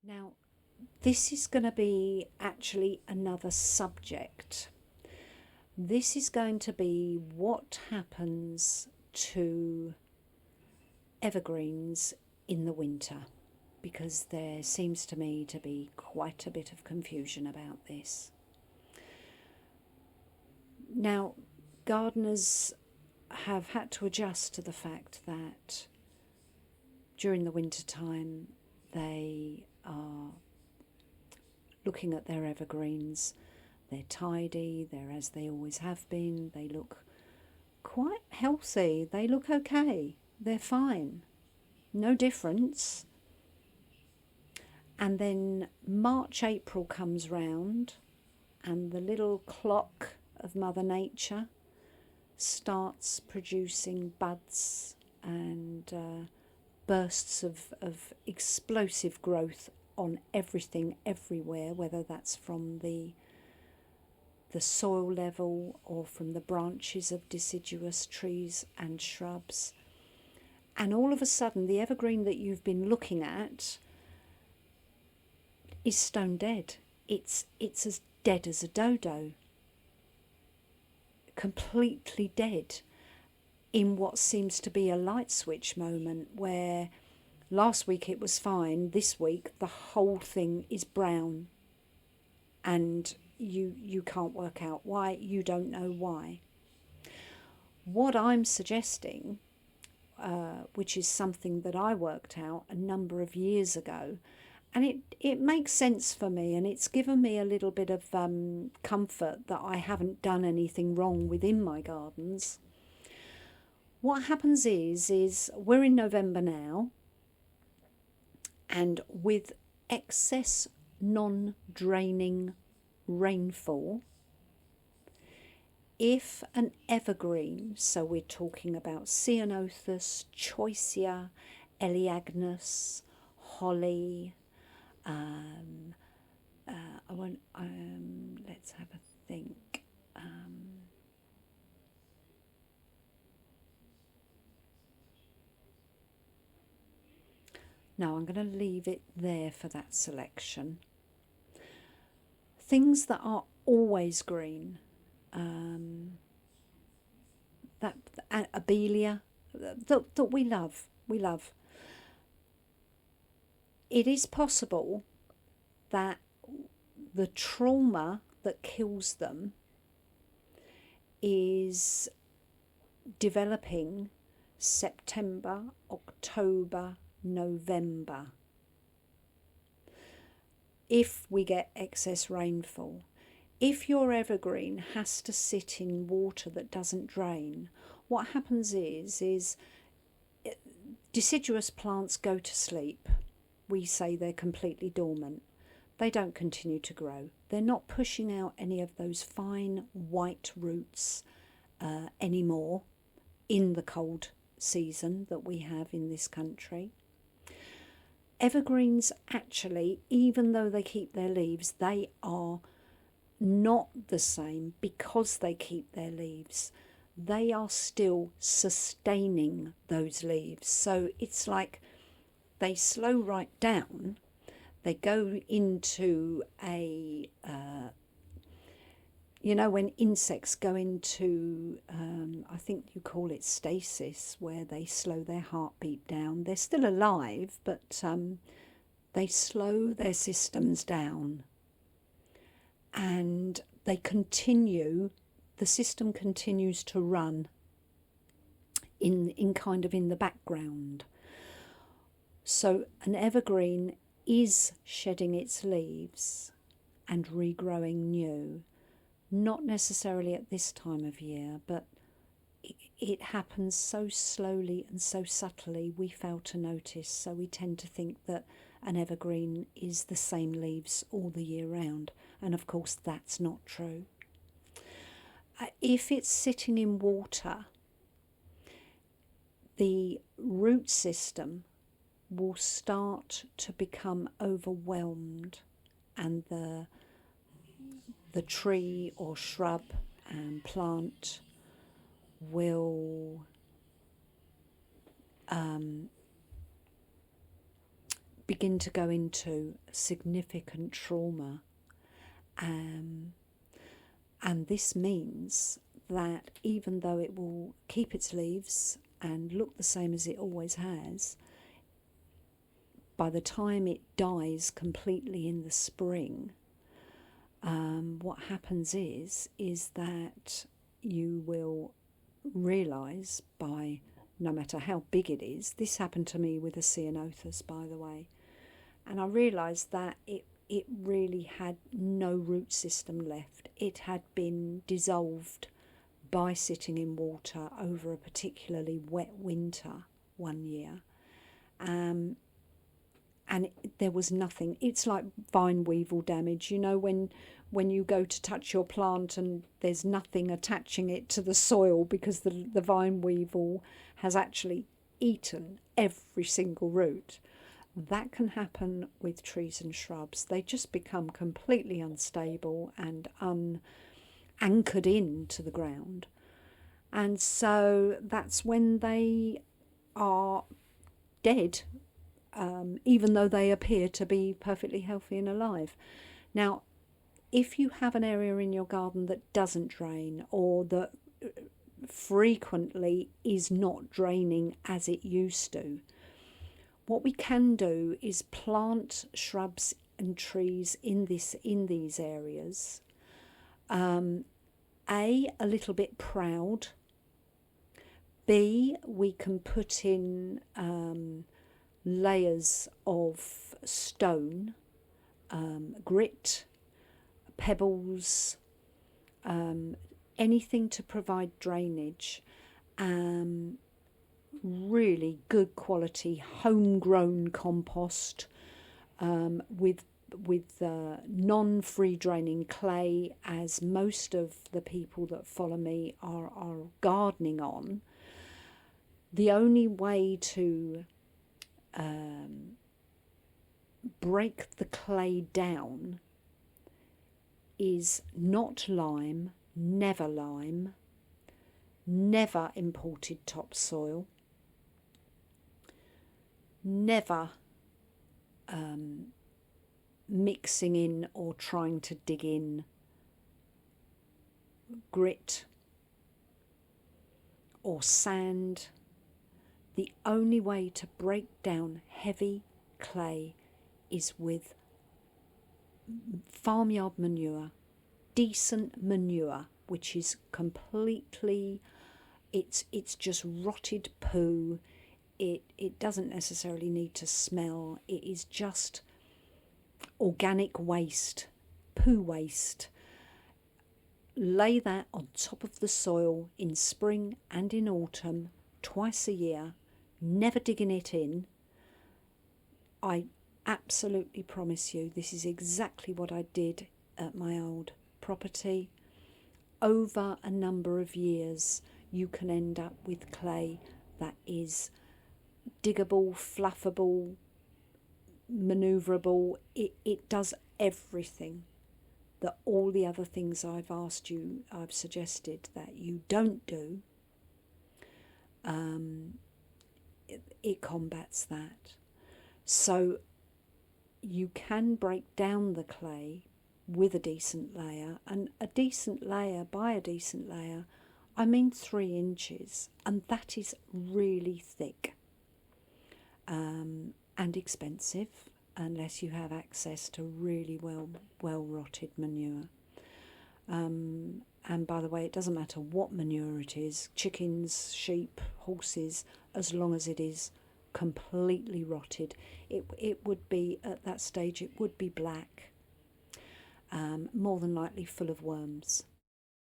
Now, this is going to be actually another subject. This is going to be what happens to evergreens in the winter, because there seems to me to be quite a bit of confusion about this. Now, gardeners have had to adjust to the fact that during the winter time they are looking at their evergreens. They're tidy, they're as they always have been, they look quite healthy, they look okay, they're fine, no difference. And then March, April comes round and the little clock of Mother Nature starts producing buds and bursts of explosive growth on everything, everywhere, whether that's from the soil level or from the branches of deciduous trees and shrubs. And all of a sudden, the evergreen that you've been looking at is stone dead. It's as dead as a dodo. Completely dead, in what seems to be a light switch moment, where last week it was fine, this week the whole thing is brown and you can't work out why, you don't know why. What I'm suggesting, which is something that I worked out a number of years ago, and it makes sense for me, and it's given me a little bit of comfort that I haven't done anything wrong within my gardens. What happens is we're in November now, and with excess non-draining rainfall, if an evergreen, so we're talking about Ceanothus, Choicea, Elaeagnus, holly, let's have a think. No, I'm going to leave it there for that selection. Things that are always green, that abelia, that we love. It is possible that the trauma that kills them is developing September, October, November, if we get excess rainfall. If your evergreen has to sit in water that doesn't drain, what happens is deciduous plants go to sleep. We say they're completely dormant. They don't continue to grow. They're not pushing out any of those fine white roots anymore in the cold season that we have in this country. Evergreens, actually, even though they keep their leaves, they are not the same because they keep their leaves. They are still sustaining those leaves. So it's like they slow right down. They go into a, when insects go into, I think you call it stasis, where they slow their heartbeat down. They're still alive, but they slow their systems down. And the system continues to run in kind of in the background. So an evergreen is shedding its leaves and regrowing new, not necessarily at this time of year, but it happens so slowly and so subtly we fail to notice. So we tend to think that an evergreen is the same leaves all the year round, and of course that's not true. If it's sitting in water, the root system will start to become overwhelmed, and the tree or shrub and plant will begin to go into significant trauma. And this means that even though it will keep its leaves and look the same as it always has, by the time it dies completely in the spring, what happens is that you will realise, by no matter how big it is, this happened to me with a ceanothus, by the way, and I realised that it really had no root system left. It had been dissolved by sitting in water over a particularly wet winter one year. And there was nothing. It's like vine weevil damage, you know, when you go to touch your plant and there's nothing attaching it to the soil because the vine weevil has actually eaten every single root. That can happen with trees and shrubs. They just become completely unstable and anchored into the ground. And so that's when they are dead, even though they appear to be perfectly healthy and alive. Now, if you have an area in your garden that doesn't drain, or that frequently is not draining as it used to, what we can do is plant shrubs and trees in these areas. A little bit proud. B, we can put in layers of stone, grit, pebbles, anything to provide drainage. Really good quality homegrown compost with non-free draining clay, as most of the people that follow me are gardening on. The only way to break the clay down is not lime, never imported topsoil, never mixing in or trying to dig in grit or sand. The only way to break down heavy clay is with farmyard manure, decent manure, which is completely, it's just rotted poo. It doesn't necessarily need to smell. It is just organic waste, poo waste. Lay that on top of the soil in spring and in autumn, twice a year, never digging it in. I absolutely promise you, this is exactly what I did at my old property. Over a number of years, you can end up with clay that is diggable, fluffable, manoeuvrable. It does everything that all the other things I've suggested that you don't do. It combats that. So you can break down the clay with a decent layer, and a decent layer by a decent layer, I mean 3 inches, and that is really thick and expensive unless you have access to really well rotted manure. And by the way, it doesn't matter what manure it is, chickens, sheep, horses, as long as it is completely rotted. It would be, at that stage, it would be black, more than likely full of worms.